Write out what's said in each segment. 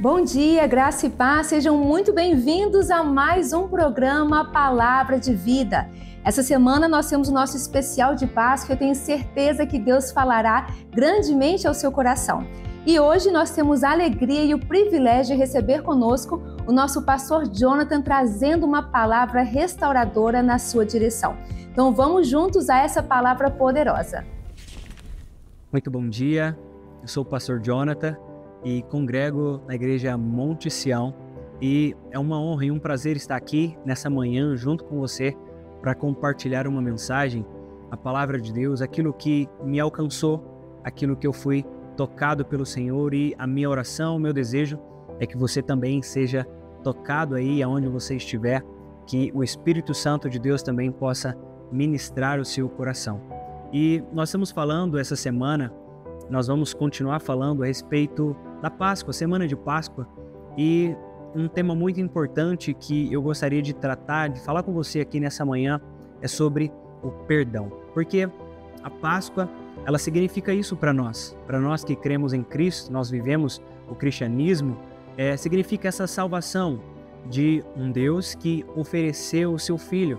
Bom dia, graça e paz, sejam muito bem-vindos a mais um programa Palavra de Vida. Essa semana nós temos o nosso especial de Páscoa, eu tenho certeza que Deus falará grandemente ao seu coração. E hoje nós temos a alegria e o privilégio de receber conosco o nosso pastor Jonathan, trazendo uma palavra restauradora na sua direção. Então vamos juntos a essa palavra poderosa. Muito bom dia, eu sou o pastor Jonathan e congrego na igreja Monte Sião, e é uma honra e um prazer estar aqui nessa manhã junto com você para compartilhar uma mensagem, a palavra de Deus, aquilo que me alcançou, aquilo que eu fui tocado pelo Senhor, e a minha oração, o meu desejo é que você também seja tocado aí aonde você estiver, que o Espírito Santo de Deus também possa ministrar o seu coração. E nós estamos falando essa semana, nós vamos continuar falando a respeito da Páscoa, semana de Páscoa, e um tema muito importante que eu gostaria de tratar, de falar com você aqui nessa manhã, é sobre o perdão. Porque a Páscoa, ela significa isso para nós que cremos em Cristo, nós vivemos o cristianismo, significa essa salvação de um Deus que ofereceu o seu Filho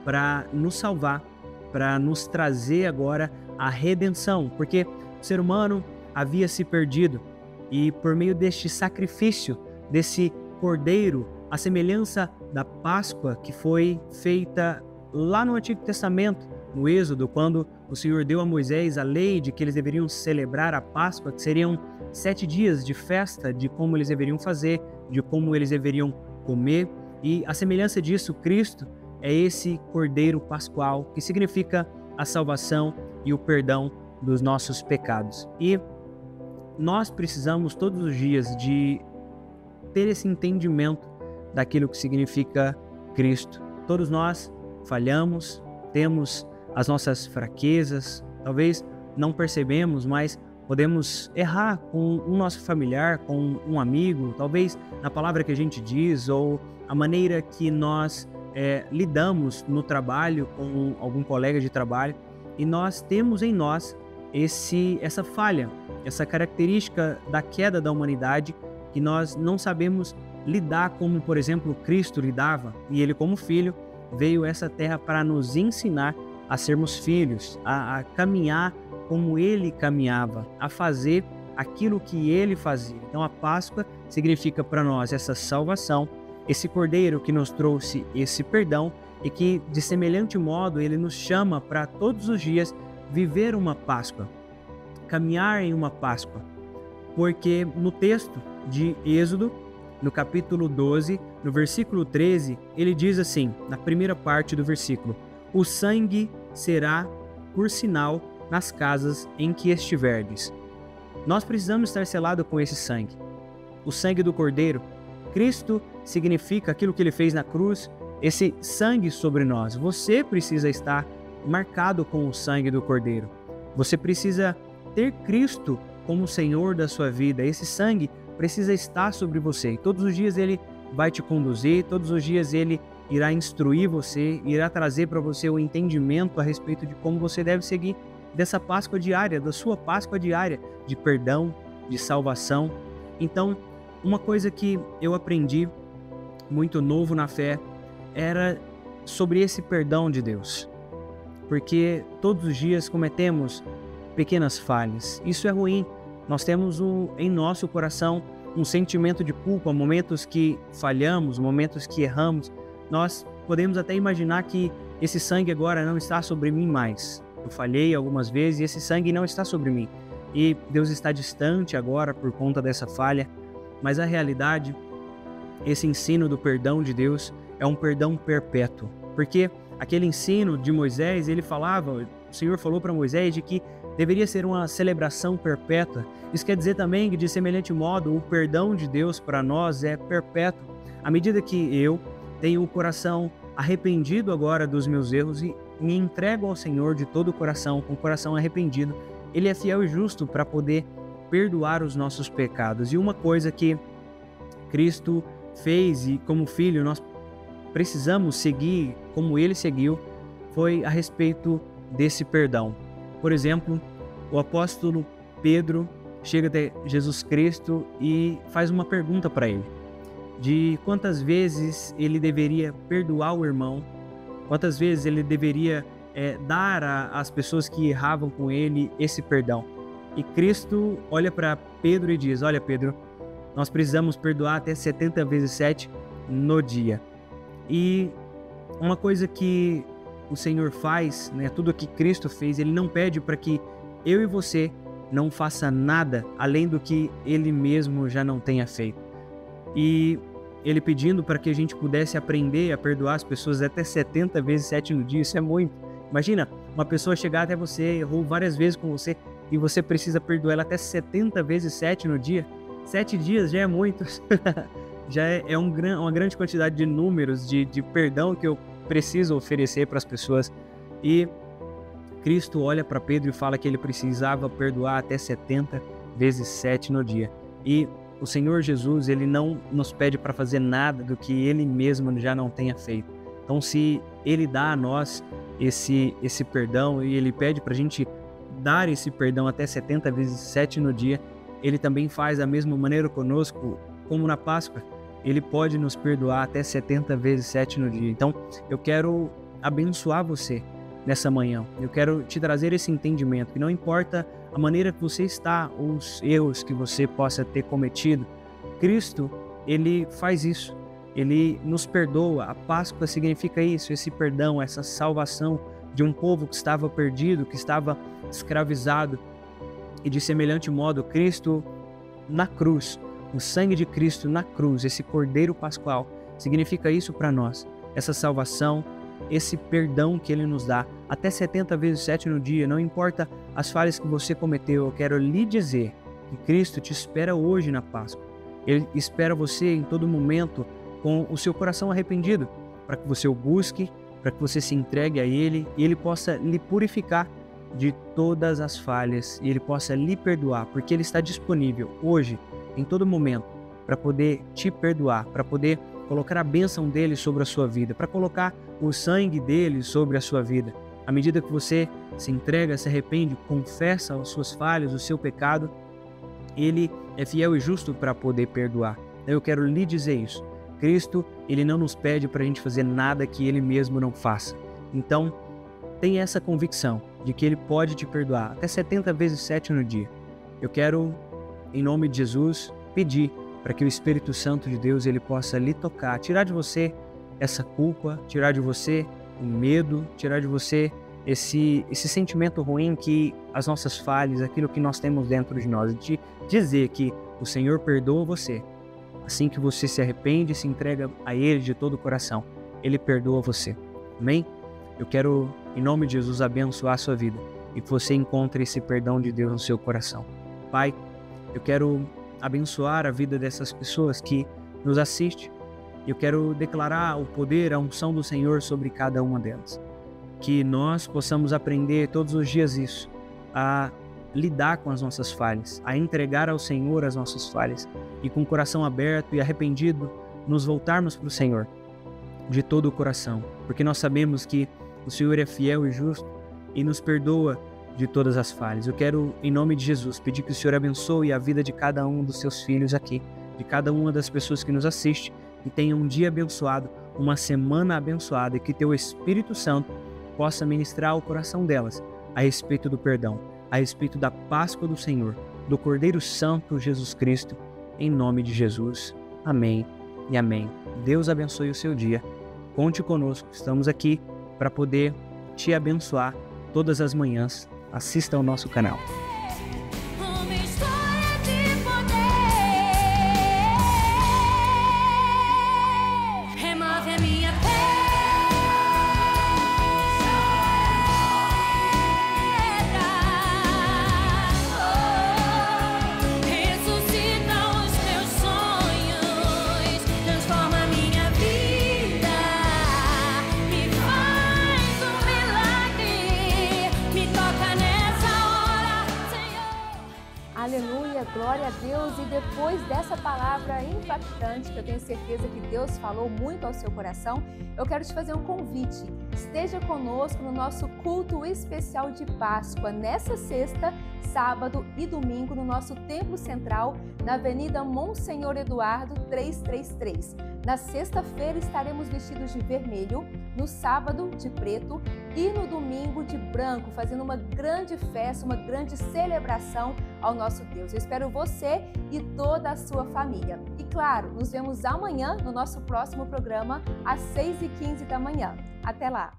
para nos salvar, para nos trazer agora a redenção, porque o ser humano havia se perdido, e por meio deste sacrifício, desse cordeiro, a semelhança da Páscoa que foi feita lá no Antigo Testamento, no Êxodo, quando o Senhor deu a Moisés a lei de que eles deveriam celebrar a Páscoa, que seriam 7 dias de festa, de como eles deveriam fazer, de como eles deveriam comer, e a semelhança disso, Cristo é esse cordeiro pascual, que significa a salvação e o perdão dos nossos pecados. E nós precisamos todos os dias de ter esse entendimento daquilo que significa Cristo. Todos nós falhamos, temos as nossas fraquezas, talvez não percebemos, mas podemos errar com o nosso familiar, com um amigo, talvez na palavra que a gente diz, ou a maneira que nós lidamos no trabalho com algum colega de trabalho, e nós temos em nós essa falha, essa característica da queda da humanidade, que nós não sabemos lidar como, por exemplo, Cristo lidava, e Ele como Filho veio a essa terra para nos ensinar a sermos filhos, a caminhar como Ele caminhava, a fazer aquilo que Ele fazia. Então a Páscoa significa para nós essa salvação, esse Cordeiro que nos trouxe esse perdão, e que de semelhante modo Ele nos chama para todos os dias viver uma Páscoa, caminhar em uma Páscoa, porque no texto de Êxodo, no capítulo 12, no versículo 13, ele diz assim, na primeira parte do versículo: o sangue será por sinal nas casas em que estiverdes. Nós precisamos estar selados com esse sangue, o sangue do Cordeiro. Cristo significa aquilo que Ele fez na cruz, esse sangue sobre nós. Você precisa estar marcado com o sangue do Cordeiro. Você precisa ter Cristo como Senhor da sua vida. Esse sangue precisa estar sobre você. E todos os dias Ele vai te conduzir, todos os dias Ele irá instruir você, irá trazer para você o entendimento a respeito de como você deve seguir dessa Páscoa diária, da sua Páscoa diária, de perdão, de salvação. Então, uma coisa que eu aprendi muito novo na fé era sobre esse perdão de Deus. Porque todos os dias cometemos pequenas falhas. Isso é ruim. Nós temos em nosso coração um sentimento de culpa, momentos que falhamos, momentos que erramos. Nós podemos até imaginar que esse sangue agora não está sobre mim mais. Eu falhei algumas vezes e esse sangue não está sobre mim. E Deus está distante agora por conta dessa falha. Mas a realidade, esse ensino do perdão de Deus é um perdão perpétuo. Porque aquele ensino de Moisés, o Senhor falou para Moisés de que deveria ser uma celebração perpétua. Isso quer dizer também que, de semelhante modo, o perdão de Deus para nós é perpétuo. À medida que eu tenho o coração arrependido agora dos meus erros e me entrego ao Senhor de todo o coração, com o coração arrependido, Ele é fiel e justo para poder perdoar os nossos pecados. E uma coisa que Cristo fez, e como Filho nós precisamos seguir como Ele seguiu, foi a respeito desse perdão. Por exemplo, o apóstolo Pedro, chega até Jesus Cristo e faz uma pergunta para ele, de quantas vezes ele deveria perdoar o irmão, quantas vezes ele deveria dar às pessoas que erravam com ele esse perdão. E Cristo olha para Pedro e diz: olha, Pedro, nós precisamos perdoar até 70 vezes 7 no dia. E uma coisa que o Senhor faz, né, tudo que Cristo fez, ele não pede para que eu e você não faça nada além do que ele mesmo já não tenha feito. E ele pedindo para que a gente pudesse aprender a perdoar as pessoas até 70 vezes 7 no dia, isso é muito. Imagina, uma pessoa chegar até você, errou várias vezes com você, e você precisa perdoar ela até 70 vezes 7 no dia. 7 dias já é muito. Já é uma grande quantidade de números de perdão que eu preciso oferecer para as pessoas. E Cristo olha para Pedro e fala que ele precisava perdoar até 70 vezes 7 no dia. E o Senhor Jesus, ele não nos pede para fazer nada do que ele mesmo já não tenha feito. Então, se ele dá a nós esse perdão e ele pede para a gente dar esse perdão até 70 vezes 7 no dia, ele também faz da mesma maneira conosco, como na Páscoa. Ele pode nos perdoar até 70 vezes 7 no dia. Então, eu quero abençoar você nessa manhã. Eu quero te trazer esse entendimento, que não importa a maneira que você está, ou os erros que você possa ter cometido, Cristo, ele faz isso. Ele nos perdoa. A Páscoa significa isso, esse perdão, essa salvação de um povo que estava perdido, que estava escravizado. E de semelhante modo, Cristo na cruz, o sangue de Cristo na cruz, esse Cordeiro Pascual, significa isso para nós. Essa salvação, esse perdão que ele nos dá, até 70 vezes 7 no dia, não importa as falhas que você cometeu, eu quero lhe dizer que Cristo te espera hoje na Páscoa. Ele espera você em todo momento com o seu coração arrependido, para que você o busque, para que você se entregue a Ele e Ele possa lhe purificar de todas as falhas e Ele possa lhe perdoar, porque Ele está disponível hoje, em todo momento, para poder te perdoar, para poder colocar a bênção dele sobre a sua vida, para colocar o sangue dele sobre a sua vida. À medida que você se entrega, se arrepende, confessa as suas falhas, o seu pecado, ele é fiel e justo para poder perdoar. Eu quero lhe dizer isso. Cristo, ele não nos pede para a gente fazer nada que ele mesmo não faça. Então, tenha essa convicção de que ele pode te perdoar até 70 vezes 7 no dia. Eu quero, em nome de Jesus, pedir para que o Espírito Santo de Deus ele possa lhe tocar, tirar de você essa culpa, tirar de você o medo, tirar de você esse sentimento ruim que as nossas falhas, aquilo que nós temos dentro de nós, de dizer que o Senhor perdoa você. Assim que você se arrepende e se entrega a Ele de todo o coração, Ele perdoa você. Amém? Eu quero, em nome de Jesus, abençoar a sua vida e que você encontre esse perdão de Deus no seu coração. Pai, eu quero abençoar a vida dessas pessoas que nos assistem. Eu quero declarar o poder, a unção do Senhor sobre cada uma delas. Que nós possamos aprender todos os dias isso, a lidar com as nossas falhas, a entregar ao Senhor as nossas falhas e com o coração aberto e arrependido, nos voltarmos para o Senhor de todo o coração, porque nós sabemos que o Senhor é fiel e justo e nos perdoa de todas as falhas. Eu quero, em nome de Jesus, pedir que o Senhor abençoe a vida de cada um dos seus filhos aqui, de cada uma das pessoas que nos assiste, que tenha um dia abençoado, uma semana abençoada e que teu Espírito Santo possa ministrar ao coração delas a respeito do perdão, a respeito da Páscoa do Senhor, do Cordeiro Santo Jesus Cristo, em nome de Jesus. Amém e amém. Deus abençoe o seu dia. Conte conosco, estamos aqui para poder te abençoar todas as manhãs. Assista ao nosso canal. Glória a Deus! E depois dessa palavra impactante, que eu tenho certeza que Deus falou muito ao seu coração, eu quero te fazer um convite. Esteja conosco no nosso culto especial de Páscoa, nessa sexta, sábado e domingo, no nosso Templo Central, na Avenida Monsenhor Eduardo 333. Na sexta-feira estaremos vestidos de vermelho, no sábado de preto e no domingo de branco, fazendo uma grande festa, uma grande celebração ao nosso Deus. Eu espero você e toda a sua família. E claro, nos vemos amanhã no nosso próximo programa, às 6h15 da manhã. Até lá!